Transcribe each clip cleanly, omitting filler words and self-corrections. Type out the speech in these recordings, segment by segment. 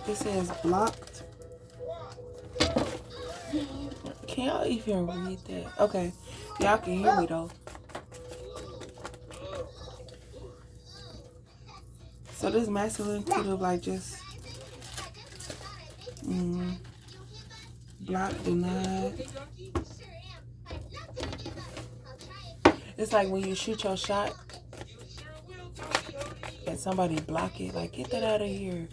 It says blocked. Can y'all even read that? Okay. Y'all can hear me though. So this masculine could have like just blocked, denied. It's like when you shoot your shot and somebody block it, like get that out of here.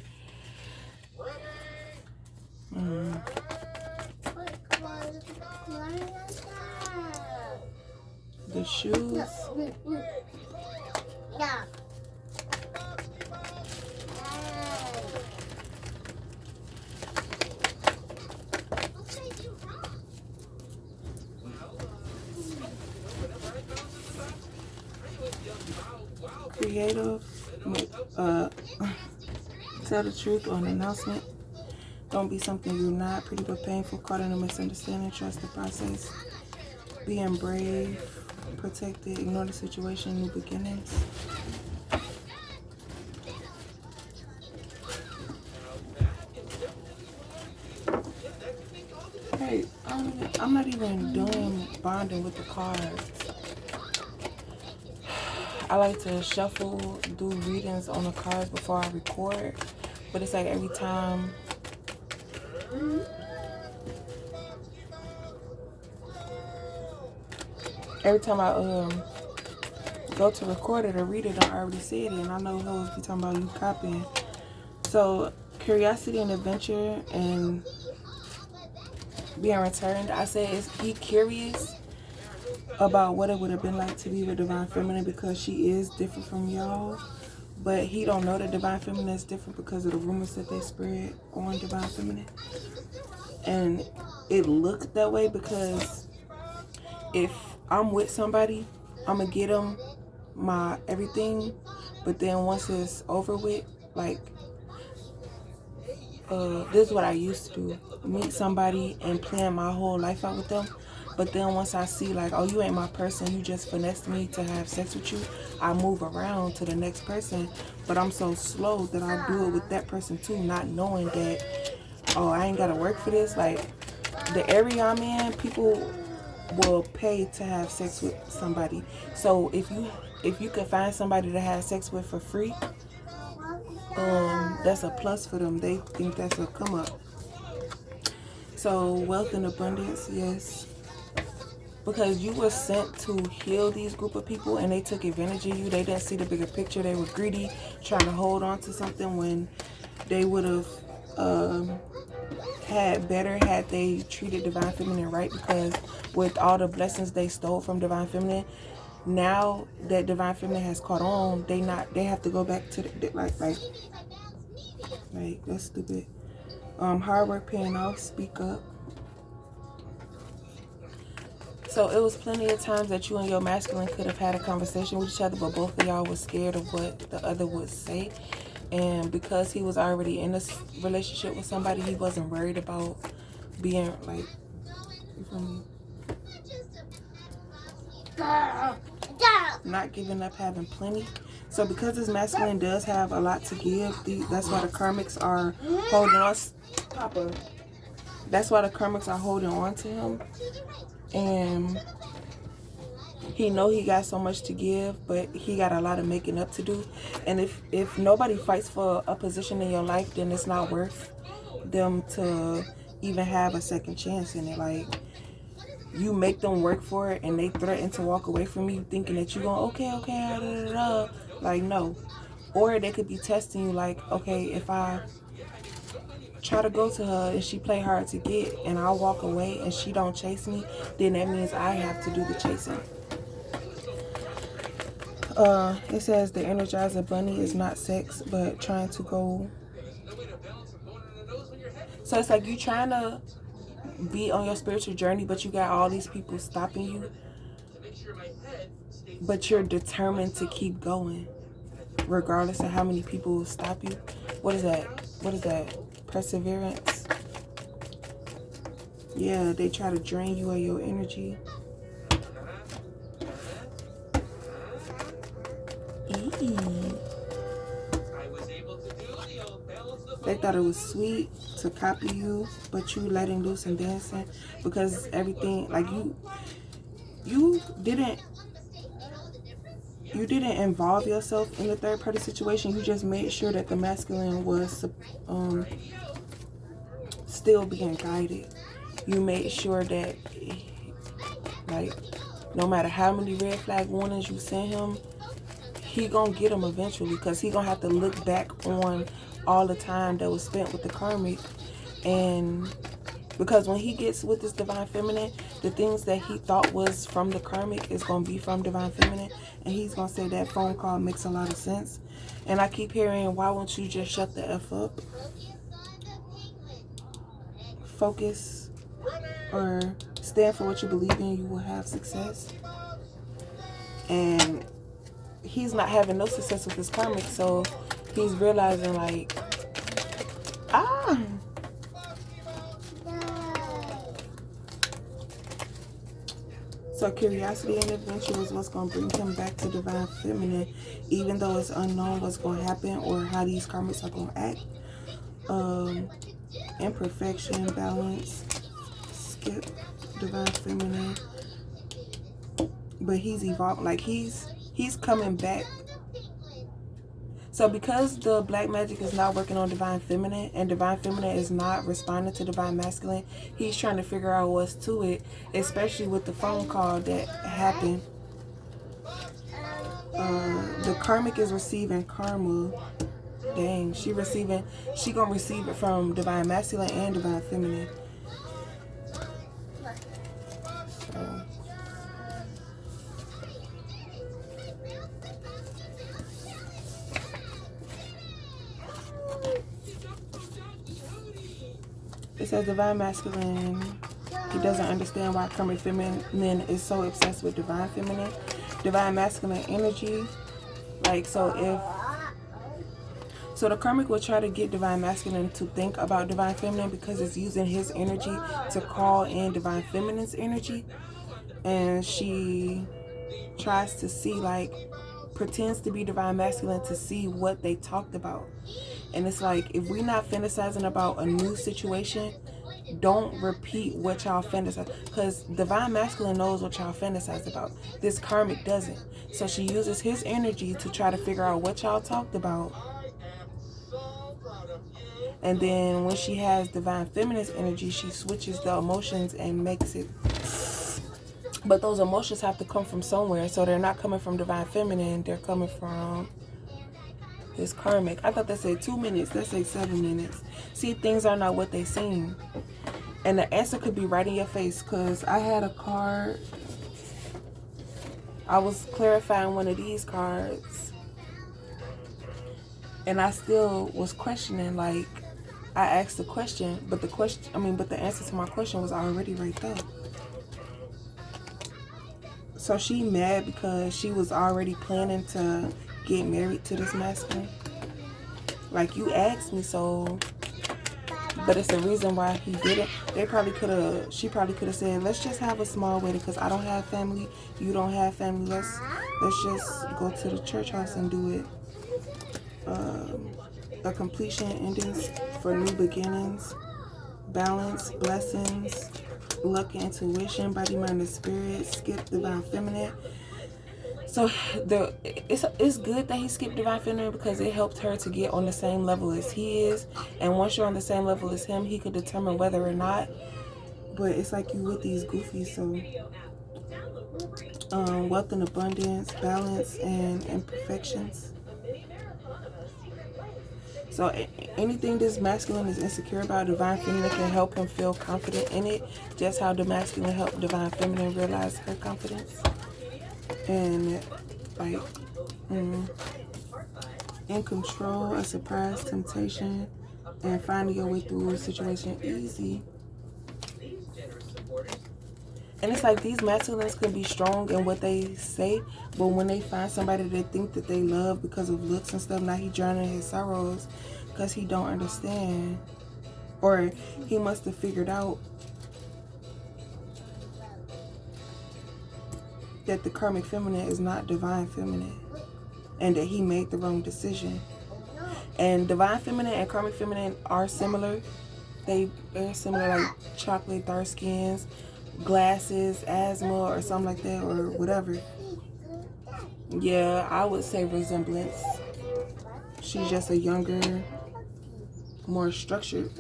The shoes. Creative. Tell the truth on announcement. Don't be something you're not. Pretty but painful. Caught in a misunderstanding. Trust the process. Being brave. Protected. Ignore the situation. New beginnings. Hey, I'm not even doing bonding with the cards. I like to shuffle, do readings on the cards before I record. But it's like every time I go to record it or read it, I already said it, and I know hoes be talking about you copying. So curiosity and adventure and being returned. I said is be curious about what it would have been like to be with Divine Feminine because she is different from y'all. But he don't know that Divine Feminine is different because of the rumors that they spread on Divine Feminine. And it looked that way because if I'm with somebody, I'm going to get them my everything. But then once it's over with, like, this is what I used to do. Meet somebody and plan my whole life out with them. But then once I see like, oh, you ain't my person, you just finessed me to have sex with you, I move around to the next person. But I'm so slow that I do it with that person too, not knowing that, oh, I ain't got to work for this. Like, the area I'm in, people will pay to have sex with somebody. So if you could find somebody to have sex with for free, that's a plus for them. They think that's a come up. So wealth and abundance, yes. Because you were sent to heal these group of people and they took advantage of you. They didn't see the bigger picture. They were greedy, trying to hold on to something when they would have had better had they treated Divine Feminine right. Because with all the blessings they stole from Divine Feminine, now that Divine Feminine has caught on, they have to go back to the, like that's stupid. Hard work paying off, speak up. So it was plenty of times that you and your masculine could have had a conversation with each other, but both of y'all was scared of what the other would say. And because he was already in this relationship with somebody, he wasn't worried about being like, you feel me? Not giving up, having plenty. So because this masculine does have a lot to give, that's why the karmics are holding us. Papa. That's why the karmics are holding on to him. And he know he got so much to give, but he got a lot of making up to do. And if nobody fights for a position in your life, then it's not worth them to even have a second chance in it. Like, you make them work for it and they threaten to walk away from you thinking that you're going, okay, da, da, da. Like, no. Or they could be testing you like, okay, if I try to go to her and she play hard to get and I walk away and she don't chase me, then that means I have to do the chasing. It says the Energizer Bunny is not sex, but trying to go. So it's like you trying to be on your spiritual journey, but you got all these people stopping you. But you're determined to keep going, regardless of how many people will stop you. What is that? Perseverance. Yeah, they try to drain you of your energy. They thought it was sweet to copy you, but you letting loose and dancing because everything, like you didn't involve yourself in the third party situation. You just made sure that the masculine was still being guided. You made sure that, like, no matter how many red flag warnings you send him, he gonna get them eventually, because he gonna have to look back on all the time that was spent with the karmic. And because when he gets with this divine feminine, the things that he thought was from the karmic is gonna be from divine feminine, and he's gonna say that phone call makes a lot of sense. And I keep hearing, why won't you just shut the F up? Focus or stand for what you believe in, you will have success. And he's not having no success with his karmic, so he's realizing, like, so curiosity and adventure is what's going to bring him back to divine feminine, even though it's unknown what's going to happen or how these karmics are going to act. Imperfection, balance, skip divine feminine, but he's evolved, like he's coming back. So because the black magic is not working on divine feminine and divine feminine is not responding to divine masculine, he's trying to figure out what's to it, especially with the phone call that happened. The karmic is receiving karma. Dang, she gonna receive it from divine masculine and divine feminine. So it says divine masculine, he doesn't understand why karmic feminine is so obsessed with divine feminine. Divine masculine energy, like, so the karmic will try to get divine masculine to think about divine feminine because it's using his energy to call in divine feminine's energy. And she tries to see, like, pretends to be divine masculine to see what they talked about. And it's like, if we're not fantasizing about a new situation, don't repeat what y'all fantasize, because divine masculine knows what y'all fantasize about. This karmic doesn't. So she uses his energy to try to figure out what y'all talked about. And then when she has divine feminine's energy, she switches the emotions and makes it. But those emotions have to come from somewhere. So they're not coming from divine feminine. They're coming from this karmic. I thought that said 2 minutes. That said 7 minutes. See, things are not what they seem. And the answer could be right in your face. Because I had a card. I was clarifying one of these cards. And I still was questioning, like, I asked the question, but the answer to my question was already right there. So she mad because she was already planning to get married to this masculine. Like, you asked me, so, but it's the reason why he didn't. She probably could have said, let's just have a small wedding because I don't have family, you don't have family. Let's just go to the church house and do it. A completion, endings for new beginnings, balance, blessings, luck, intuition, body, mind, and spirit. Skip divine feminine. So it's good that he skipped divine feminine because it helped her to get on the same level as he is. And once you're on the same level as him, he could determine whether or not. But it's like you with these goofies, so wealth and abundance, balance, and imperfections. So anything this masculine is insecure about, divine feminine can help him feel confident in it, just how the masculine helped divine feminine realize her confidence. And, like, in control, a surprise, temptation, and finding your way through a situation easy. And it's like these masculines can be strong in what they say, but when they find somebody they think that they love because of looks and stuff, now he drowning in his sorrows because he don't understand. Or he must have figured out that the karmic feminine is not divine feminine and that he made the wrong decision. And Divine Feminine and Karmic Feminine are similar. They're similar, like chocolate, dark skins, glasses, asthma, or something like that, or whatever. Yeah, I would say resemblance. She's just a younger, more structured.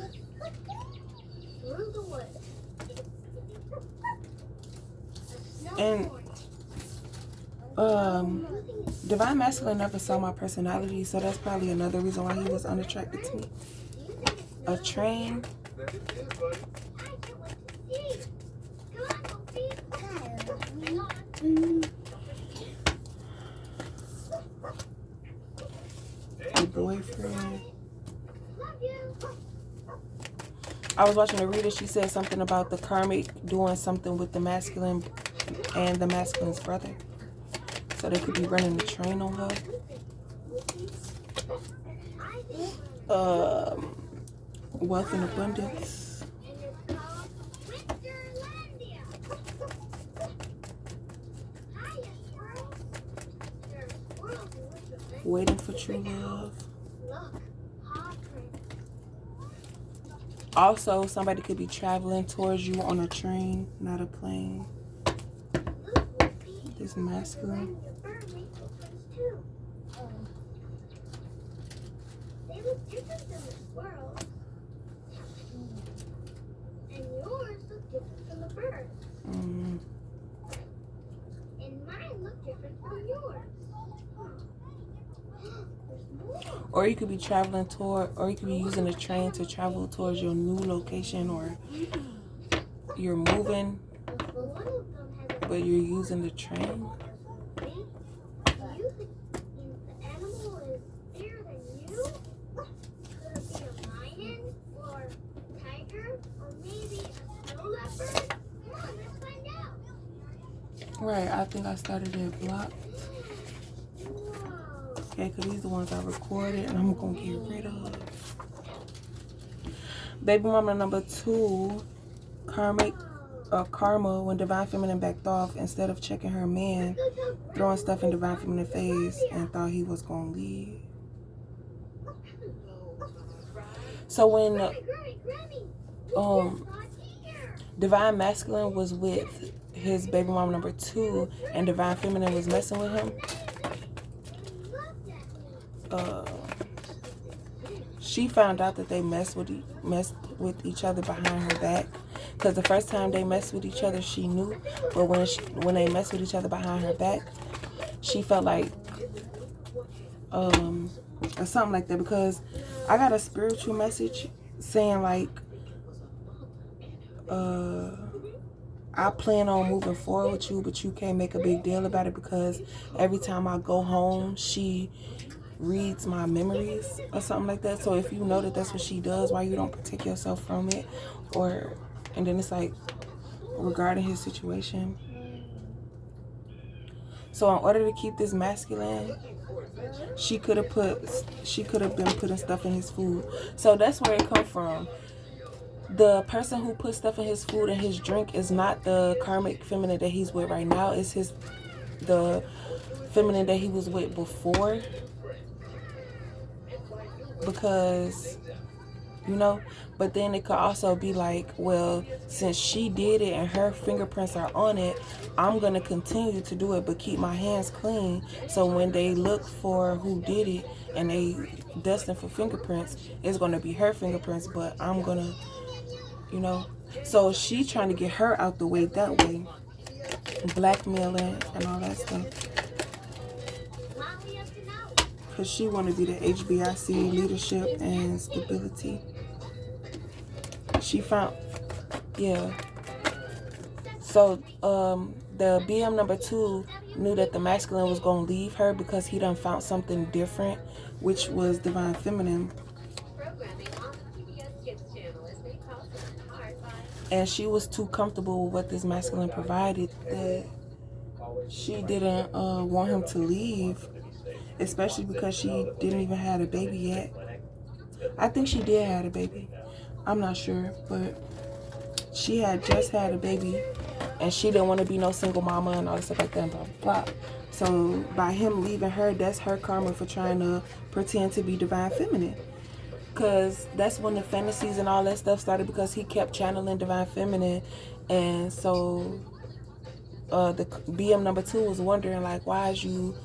And Divine Masculine never saw my personality, so that's probably another reason why he was unattracted to me. A train. A boyfriend. I was watching a reader. She said something about the karmic doing something with the masculine and the masculine's brother. So they could be running the train on her. Wealth and abundance. Waiting for true love. Also, somebody could be traveling towards you on a train, not a plane. This masculine. They look different than this world. And yours look different from the birds. And mine look different from yours. Or you could be traveling toward, or you could be using a train to travel towards your new location, or you're moving, but you're using the train. Right, I think I started it blocked. Okay, because these are the ones I recorded and I'm going to get rid of. Baby mama number 2, Karma, when Divine Feminine backed off, instead of checking her man, throwing stuff in Divine Feminine face and thought he was going to leave. So when Divine Masculine was with his baby mama number 2 and Divine Feminine was messing with him, she found out that they messed with each other behind her back. Because the first time they messed with each other, she knew. But when they messed with each other behind her back, she felt like or something like that. Because I got a spiritual message saying like, I plan on moving forward with you, but you can't make a big deal about it because every time I go home, she reads my memories or something like that. So if you know that that's what she does, why you don't protect yourself from it? And then it's like regarding his situation. So in order to keep this masculine, she could have been putting stuff in his food. So that's where it comes from. The person who put stuff in his food and his drink is not the karmic feminine that he's with right now. It's the feminine that he was with before. Because, you know, but then it could also be like, well, since she did it and her fingerprints are on it, I'm going to continue to do it but keep my hands clean. So when they look for who did it and they dusting for fingerprints, it's going to be her fingerprints, but I'm going to, you know. So she trying to get her out the way that way. Blackmailing and all that stuff. Because she want to be the HBIC leadership and stability. She found, yeah. So the BM number 2 knew that the masculine was going to leave her because he done found something different, which was Divine Feminine. And she was too comfortable with what this masculine provided that she didn't want him to leave. Especially because she didn't even have a baby yet. I think she did have a baby. I'm not sure. But she had just had a baby. And she didn't want to be no single mama and all this stuff like that. Blah, blah, blah. So by him leaving her, that's her karma for trying to pretend to be divine feminine. Because that's when the fantasies and all that stuff started, because he kept channeling divine feminine. And so the BM number 2 was wondering, like, why is you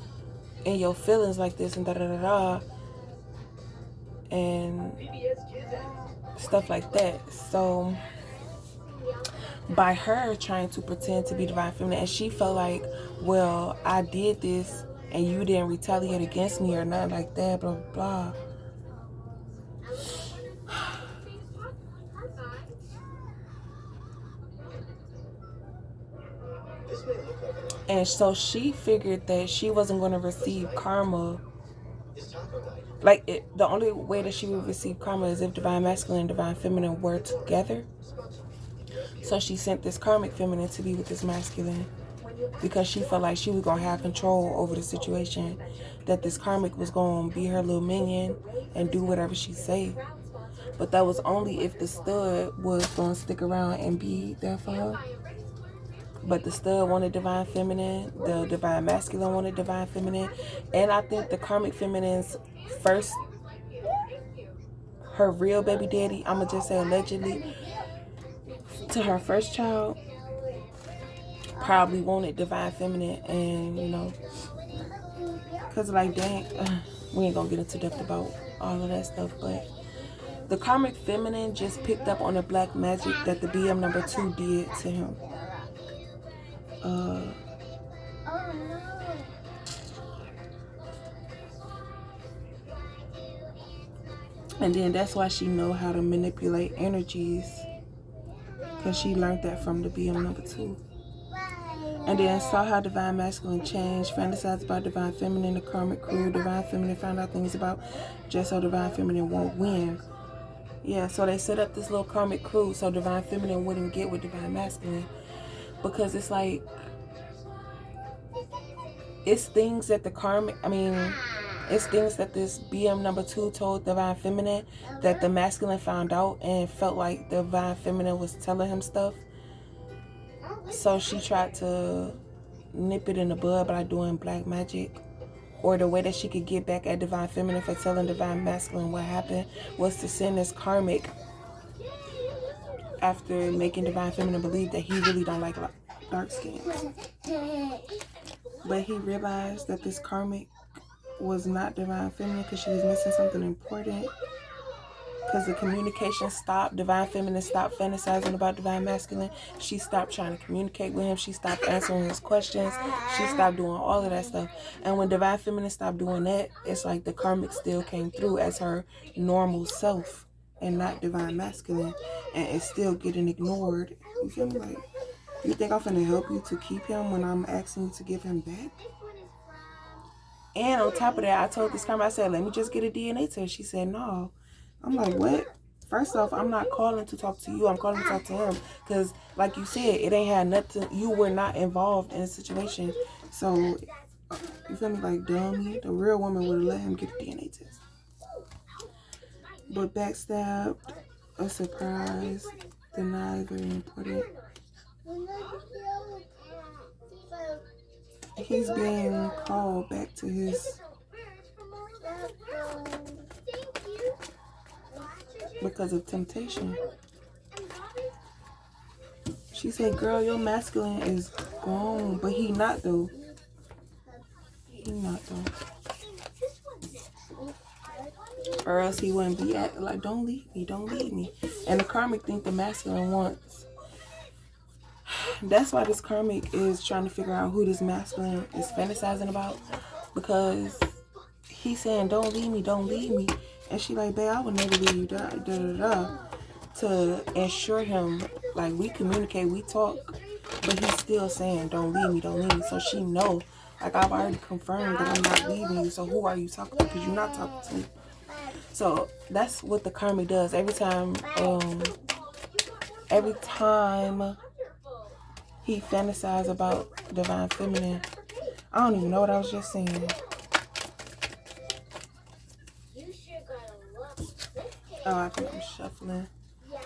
in your feelings like this and da-da-da-da. And stuff like that. So by her trying to pretend to be divine feminine, and she felt like, well, I did this and you didn't retaliate against me or nothing like that, blah blah blah. And so she figured that she wasn't going to receive karma. Like, the only way that she would receive karma is if divine masculine and divine feminine were together. So she sent this karmic feminine to be with this masculine, because she felt like she was going to have control over the situation, that this karmic was going to be her little minion and do whatever she said. But that was only if the stud was going to stick around and be there for her. But the stud wanted divine feminine, the divine masculine wanted divine feminine, and I think the karmic feminine's first, her real baby daddy, I'm gonna just say allegedly, to her first child, probably wanted divine feminine. And you know, because like, dang, we ain't gonna get into depth about all of that stuff, but the karmic feminine just picked up on the black magic that the BM number 2 did to him. And then that's why she know how to manipulate energies, because she learned that from the BM number 2. And then saw how divine masculine changed, fantasized about divine feminine, the karmic crew. Divine feminine found out things about just so divine feminine won't win. Yeah, so they set up this little karmic crew so divine feminine wouldn't get with divine masculine, because it's like, it's things that it's things that this BM number 2 told divine feminine that the masculine found out and felt like the divine feminine was telling him stuff. So she tried to nip it in the bud by doing black magic. Or the way that she could get back at divine feminine for telling divine masculine what happened was to send this karmic after making divine feminine believe that he really don't like dark skins. But he realized that this karmic was not divine feminine, because she was missing something important. Because the communication stopped. Divine feminine stopped fantasizing about divine masculine. She stopped trying to communicate with him. She stopped answering his questions. She stopped doing all of that stuff. And when divine feminine stopped doing that, it's like the karmic still came through as her normal self and not divine masculine, and it's still getting ignored. You feel me? Like, you think I'm finna help you to keep him when I'm asking you to give him back? And on top of that, I told this karmic, I said, let me just get a DNA test. She said, no. I'm like, what? First off, I'm not calling to talk to you. I'm calling to talk to him. Because, like you said, it ain't had nothing. You were not involved in the situation. So, you feel me? Like, dummy. The real woman would have let him get a DNA test. But backstabbed, a surprise, denied, very important. He's being called back to his... because of temptation. She said, girl, your masculine is gone. But he not though. He not though. Or else he wouldn't be acting like, don't leave me, don't leave me. And the karmic think the masculine wants. That's why this karmic is trying to figure out who this masculine is fantasizing about. Because he's saying, don't leave me, don't leave me. And she like, babe, I would never leave you, to ensure him, like, we communicate, we talk, but he's still saying, don't leave me, don't leave me. So she know, like, I've already confirmed that I'm not leaving you, so who are you talking to? Because you're not talking to me. So that's what the karmic does. Every time he fantasizes about divine feminine, I don't even know what I was just saying. Oh, I think I'm shuffling.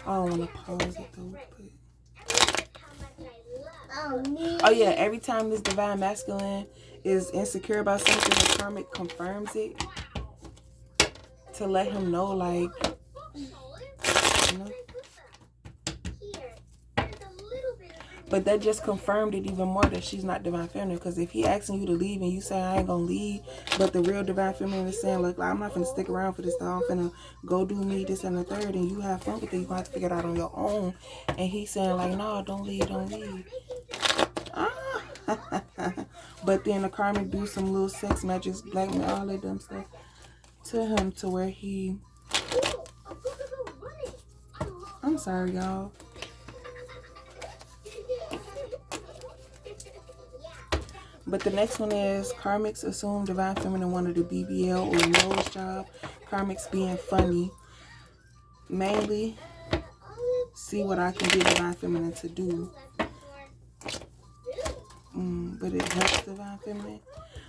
I don't want to pause it though. Oh yeah, every time this divine masculine is insecure about something, the karmic confirms it to let him know, like, you know. But that just confirmed it even more that she's not divine feminine. Because if he asking you to leave and you say I ain't gonna leave, but the real divine feminine is saying, like I'm not gonna stick around for this, I'm finna go do me, this and the third, and you have fun with it, you gonna have to figure it out on your own. And he's saying like, no, don't leave, don't leave. But then the karmic do some little sex magic, blackmail, all that dumb stuff to him to where he, I'm sorry y'all. But the next one is karmics assume divine feminine wanted a BBL or nose job. Karmics being funny. Mainly, see what I can get divine feminine to do. But it helps divine feminine.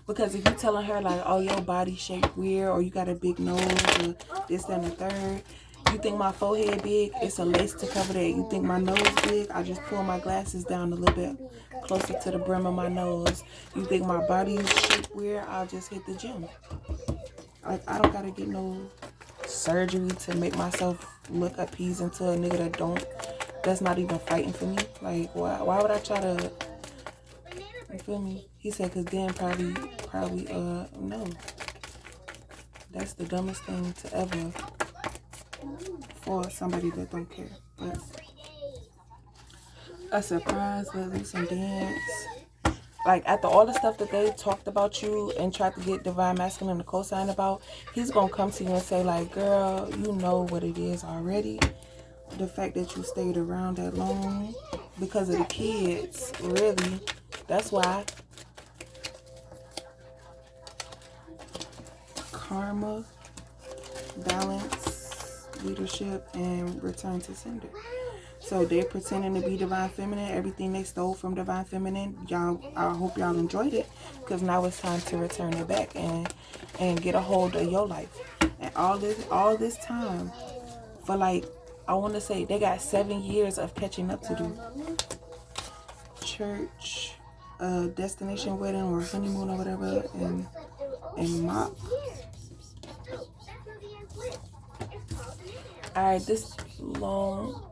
Because if you're telling her like, oh, your body shape weird, or you got a big nose, or this and the third. You think my forehead big? It's a lace to cover that. You think my nose big? I just pull my glasses down a little bit closer to the brim of my nose. You think my body is shaped weird? I'll just hit the gym. Like, I don't gotta get no surgery to make myself look appeasing to a nigga that's not even fighting for me. Like, why would I try to, you feel me? He said, cause then probably, no. That's the dumbest thing to ever for somebody that don't care. But a surprise, let's do some dance. Like, after all the stuff that they talked about you and tried to get divine masculine to co-sign about, he's gonna come to you and say like, girl, you know what it is already. The fact that you stayed around that long because of the kids, really, that's why. Karma, balance, leadership, and return to sender. So they're pretending to be divine feminine. Everything they stole from divine feminine, y'all, I hope y'all enjoyed it, because now it's time to return it back and get a hold of your life. And all this time, for like, I want to say they got 7 years of catching up to do. Church, destination wedding or honeymoon or whatever, and mop. Alright, this long